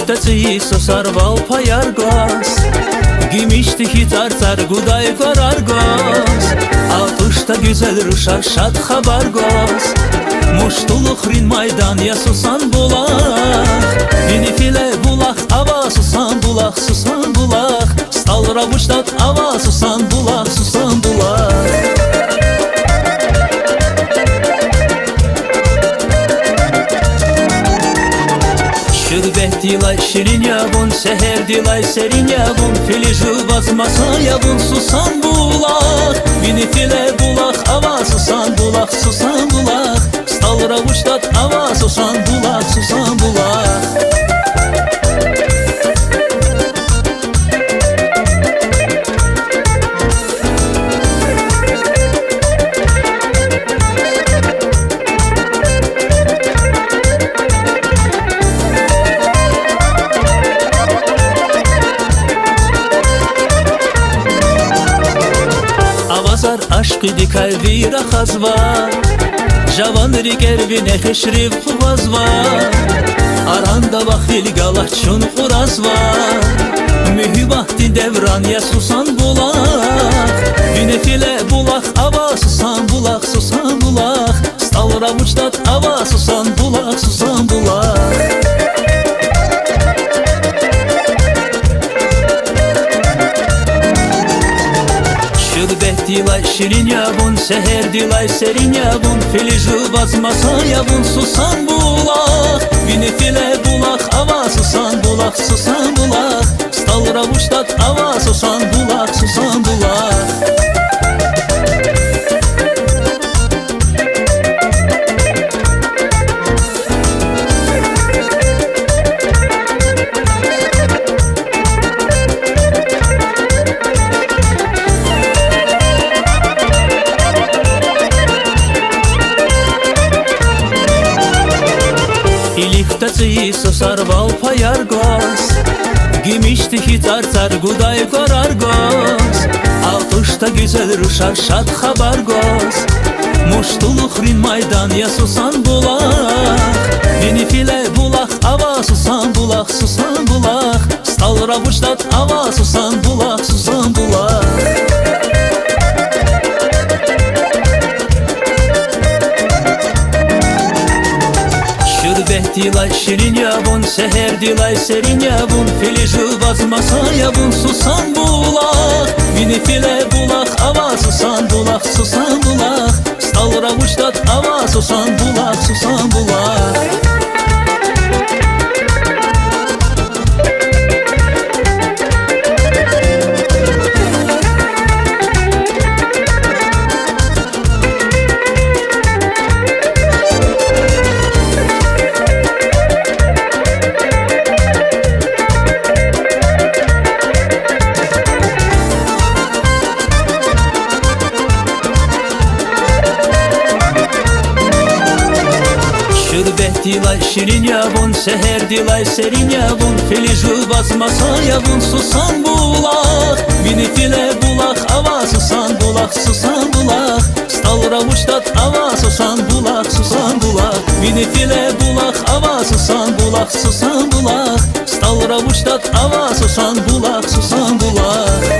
лифтаци сосарвал паяргос, гимиштихи цар гудай гораргос, altışta güzel ruşar şad xabargos, muştuluq rin maydan ya susan bulaq, bini file bulaq ava susan bulaq, susan bulaq, stalra buştat ava susan bulaq, susan bulaq. Şürbet dilay şirin yavun, seher dilay serin yavun, filiju basmasa yavun, susan bulaq, bini file bulaq ava susan bulaq, susan bulaq, stalra buştat ava susan bulaq, susan bulaq. Avazar aşkı dikay vira khazva, javan rigervi nexeshriv khuvazva, aranda vaxil galachun qurazva, mühibahti devran ya susan bulaq, binefile bulaq ava susan bulaq, susan bulaq, stalra buçtat ava susan bulaq, susan bulaq. Şürbet dilay şirin yavun, seher dilay serin yavun, filiju basmasa yavun, susan bulaq, bini file bulaq ava susan bulaq, susan bulaq, stalra buştat ava susan bulaq, susan bulaq. Лифтаци сосарвал паяргос, гимиштихи цар гудай гораргос, altışta güzel ruşar şad xabargos, muştuluq rin maydan ya susan bulaq, bini file bulaq ava susan bulaq, susan bulaq, stalra buçtat ava susan bulaq, susan bulaq. Şürbet dilay şirin yavun, seher dilay serin yavun, filiju basmasa yavun, susan bulaq, bini file bulaq ava susan bulaq, susan bulaq, stalra buçtat ava susan bulaq, susan bulaq. Şürbet dilay şirin yavun, seher dilay serin yavun, filiju basmasa yavun, susan bulaq, bini file bulaq ava susan bulaq, susan bulaq, stalra buçtat ava susan bulaq, susan bulaq, bini file bulaq ava susan bulaq, susan bulaq, stalra buçtat ava susan bulaq, susan bulaq.